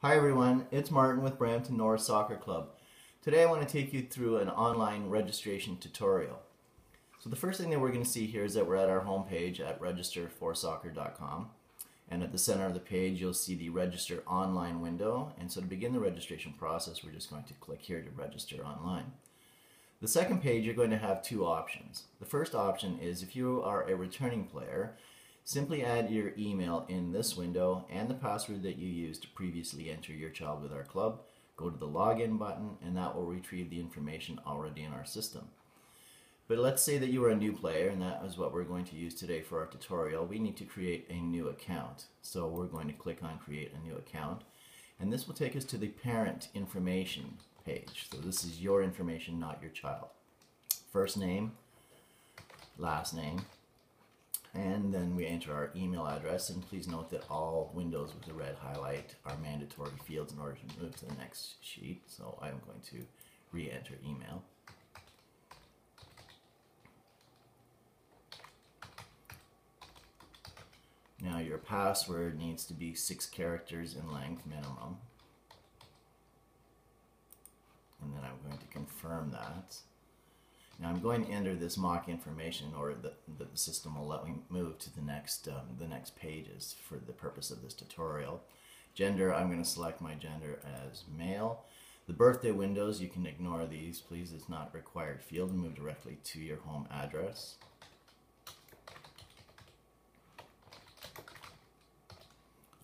Hi everyone, it's Martin with Brampton North Soccer Club. Today I want to take you through an online registration tutorial. So the first thing that we're going to see here is that we're at our home page at register4soccer.com, and at the center of the page you'll see the register online window, and so to begin the registration process we're just going to click here to register online. The second page you're going to have two options. The first option is if you are a returning player, simply add your email in this window and the password that you used to previously enter your child with our club. Go to the login button and that will retrieve the information already in our system. But let's say that you are a new player, and that is what we're going to use today for our tutorial. We need to create a new account. So we're going to click on create a new account, and this will take us to the parent information page. So this is your information, not your child. First name, last name, and then we enter our email address, and please note that all windows with the red highlight are mandatory fields in order to move to the next sheet. So I'm going to re-enter email. Now your password needs to be 6 characters in length minimum, and then I'm going to confirm that. Now I'm going to enter this mock information in order that the system will let me move to the next pages for the purpose of this tutorial. Gender, I'm going to select my gender as male. The birthday windows, you can ignore these, please. It's not a required field, and move directly to your home address.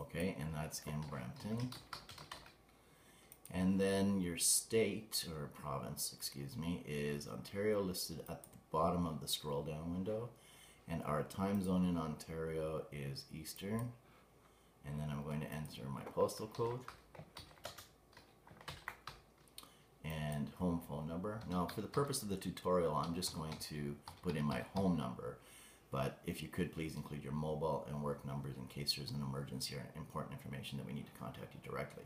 Okay, and that's in Brampton. And then your state, or province, excuse me, is Ontario, listed at the bottom of the scroll down window. And our time zone in Ontario is Eastern. And then I'm going to enter my postal code and home phone number. Now for the purpose of the tutorial, I'm just going to put in my home number. But if you could please include your mobile and work numbers in case there's an emergency or important information that we need to contact you directly.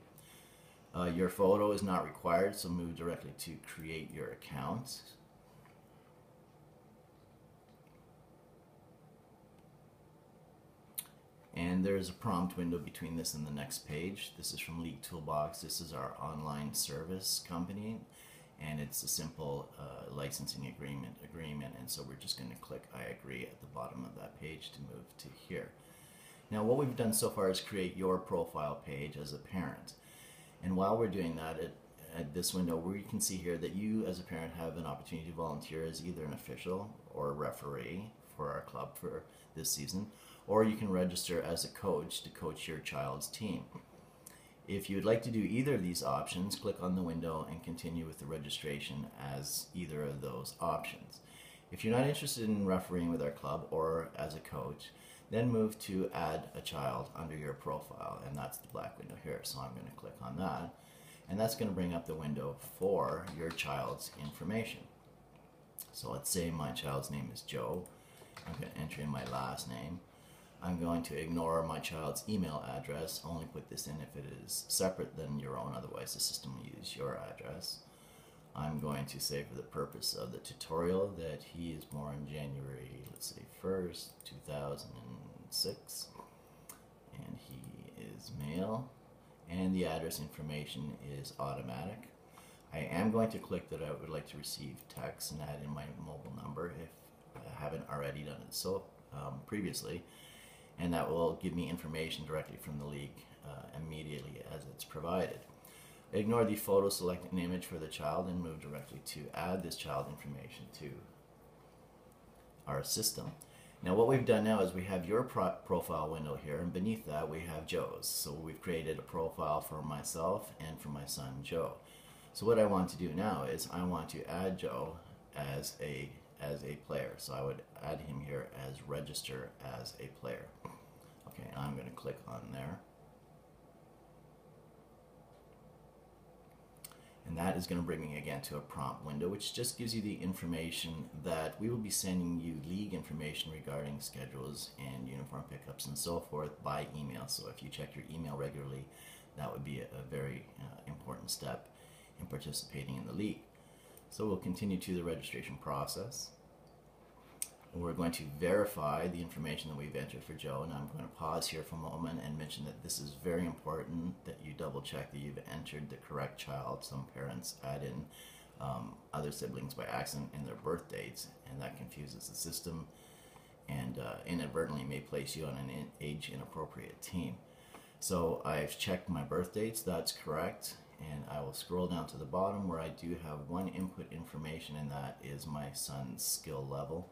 Your photo is not required, so move directly to create your account. And there's a prompt window between this and the next page. This is from League Toolbox. This is our online service company, and it's a simple licensing agreement, and so we're just going to click I agree at the bottom of that page to move to here. Now what we've done so far is create your profile page as a parent. And while we're doing that, at this window, we can see here that you as a parent have an opportunity to volunteer as either an official or a referee for our club for this season, or you can register as a coach to coach your child's team. If you would like to do either of these options, click on the window and continue with the registration as either of those options. If you're not interested in refereeing with our club or as a coach, then move to add a child under your profile, and that's the black window here. So I'm going to click on that, and that's going to bring up the window for your child's information. So let's say my child's name is Joe. I'm going to enter in my last name. I'm going to ignore my child's email address, only put this in if it is separate than your own, otherwise the system will use your address. I'm going to say for the purpose of the tutorial that he is born January, let's say 1st, 2006, and he is male, and the address information is automatic. I am going to click that I would like to receive text and add in my mobile number if I haven't already done it so previously, and that will give me information directly from the league immediately as it's provided. Ignore the photo, select an image for the child, and move directly to add this child information to our system. Now what we've done now is we have your profile window here, and beneath that we have Joe's. So we've created a profile for myself and for my son Joe. So what I want to do now is I want to add Joe as a player. So I would add him here as register as a player. Okay, I'm going to click on there. And that is going to bring me again to a prompt window, which just gives you the information that we will be sending you league information regarding schedules and uniform pickups and so forth by email. So if you check your email regularly, that would be a very important step in participating in the league. So we'll continue to the registration process. We're going to verify the information that we've entered for Joe, and I'm going to pause here for a moment and mention that this is very important that you double check that you've entered the correct child. Some parents add in other siblings by accident in their birth dates, and that confuses the system and inadvertently may place you on an age inappropriate team. So I've checked my birth dates, that's correct, and I will scroll down to the bottom where I do have one input information, and that is my son's skill level.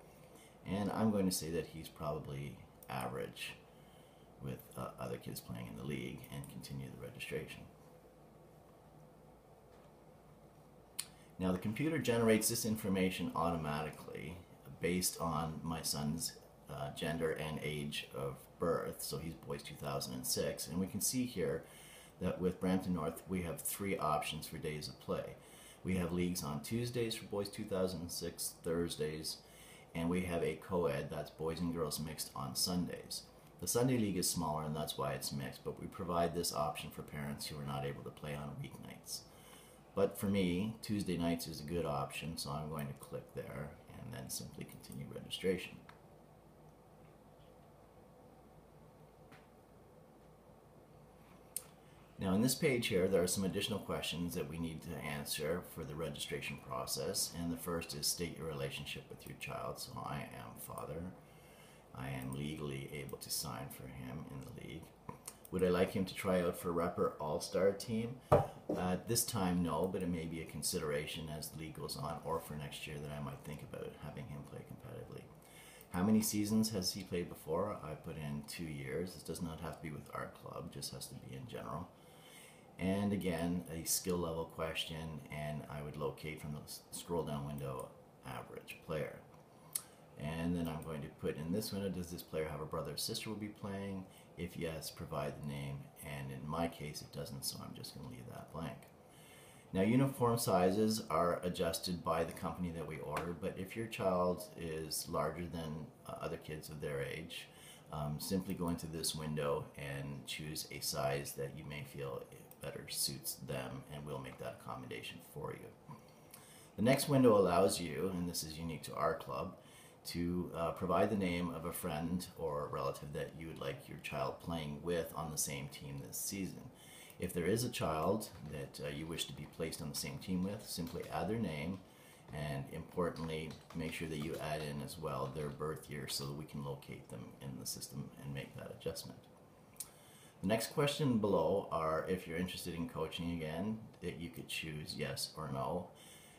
And I'm going to say that he's probably average with other kids playing in the league, and continue the registration. Now the computer generates this information automatically based on my son's gender and age of birth. So he's boys 2006, and we can see here that with Brampton North we have 3 options for days of play. We have leagues on Tuesdays for boys 2006, Thursdays, and we have a co-ed, that's boys and girls mixed, on Sundays. The Sunday league is smaller, and that's why it's mixed, but we provide this option for parents who are not able to play on weeknights. But for me, Tuesday nights is a good option, so I'm going to click there and then simply continue registration. Now in this page here, there are some additional questions that we need to answer for the registration process, and the first is state your relationship with your child. So I am father. I am legally able to sign for him in the league. Would I like him to try out for Rep or All-Star team? At this time, no, but it may be a consideration as the league goes on, or for next year that I might think about having him play competitively. How many seasons has he played before? I put in 2 years. This does not have to be with our club, just has to be in general. And again, a skill level question, and I would locate from the scroll down window average player. And then I'm going to put in this window, does this player have a brother or sister will be playing? If yes, provide the name, and in my case it doesn't, so I'm just going to leave that blank. Now uniform sizes are adjusted by the company that we order, but if your child is larger than other kids of their age, simply go into this window and choose a size that you may feel better suits them, and we'll make that accommodation for you. The next window allows you, and this is unique to our club, to provide the name of a friend or a relative that you would like your child playing with on the same team this season. If there is a child that you wish to be placed on the same team with, simply add their name, and importantly, make sure that you add in as well their birth year so that we can locate them in the system and make that adjustment. The next question below are if you're interested in coaching again, that you could choose yes or no,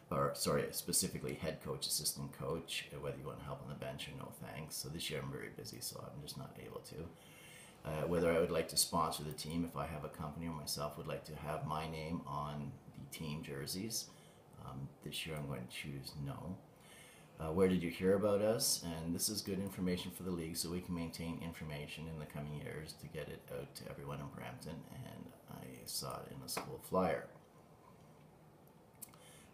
or sorry, specifically head coach, assistant coach, whether you want help on the bench or no thanks. So this year I'm very busy, so I'm just not able to. Whether I would like to sponsor the team if I have a company, or myself would like to have my name on the team jerseys. This year I'm going to choose no. Where did you hear about us? And this is good information for the league, so we can maintain information in the coming years to get it out to everyone in Brampton, and I saw it in the school flyer.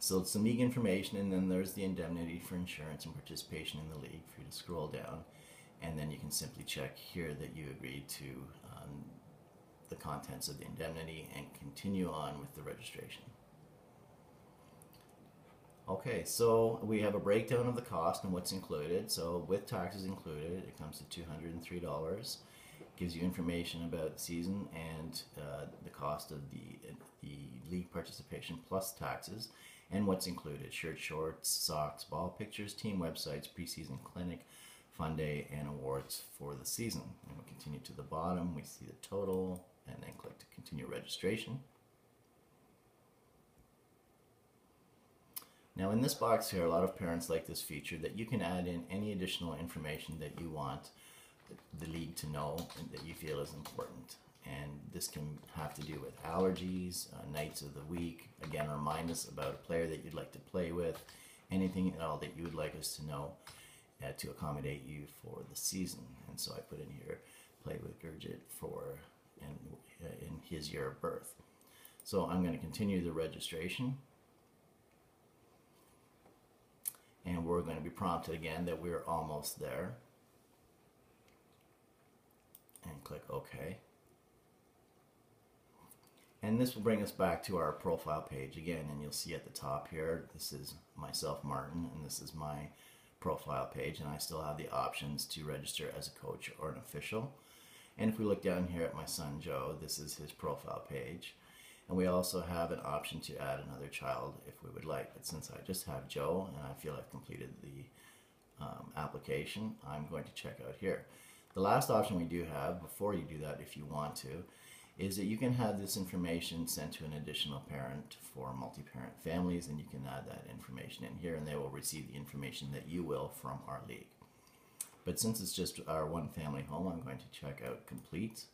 So it's some league information, and then there's the indemnity for insurance and participation in the league for you to scroll down, and then you can simply check here that you agreed to the contents of the indemnity and continue on with the registration. Okay, so we have a breakdown of the cost and what's included. So with taxes included, it comes to $203. Gives you information about the season and the cost of the league participation plus taxes, and what's included: shirt, shorts, socks, ball pictures, team websites, preseason clinic, fun day, and awards for the season. And we'll continue to the bottom, we see the total, and then click to continue registration. Now in this box here, a lot of parents like this feature that you can add in any additional information that you want the league to know and that you feel is important. And this can have to do with allergies, nights of the week, again remind us about a player that you'd like to play with, anything at all that you would like us to know to accommodate you for the season. And so I put in here, play with Gurjit in his year of birth. So I'm going to continue the registration. And we're going to be prompted again that we're almost there. And click OK. And this will bring us back to our profile page again, and you'll see at the top here, this is myself, Martin, and this is my profile page, and I still have the options to register as a coach or an official. And if we look down here at my son Joe, this is his profile page. And we also have an option to add another child if we would like. But since I just have Joe and I feel I've completed the application, I'm going to check out here. The last option we do have, before you do that if you want to, is that you can have this information sent to an additional parent for multi-parent families, and you can add that information in here and they will receive the information that you will from our league. But since it's just our one family home, I'm going to check out complete.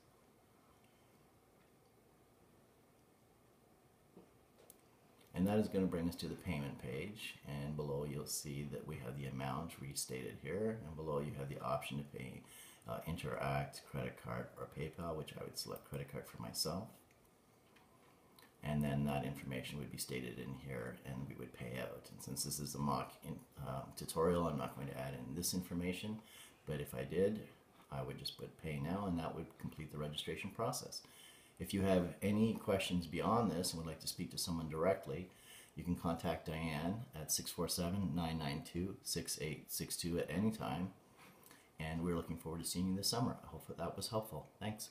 And that is going to bring us to the payment page, and below you'll see that we have the amount restated here, and below you have the option to pay Interact, credit card, or PayPal, which I would select credit card for myself. And then that information would be stated in here and we would pay out. And since this is a mock tutorial, I'm not going to add in this information, but if I did, I would just put pay now, and that would complete the registration process. If you have any questions beyond this and would like to speak to someone directly, you can contact Diane at 647-992-6862 at any time. And we're looking forward to seeing you this summer. I hope that was helpful. Thanks.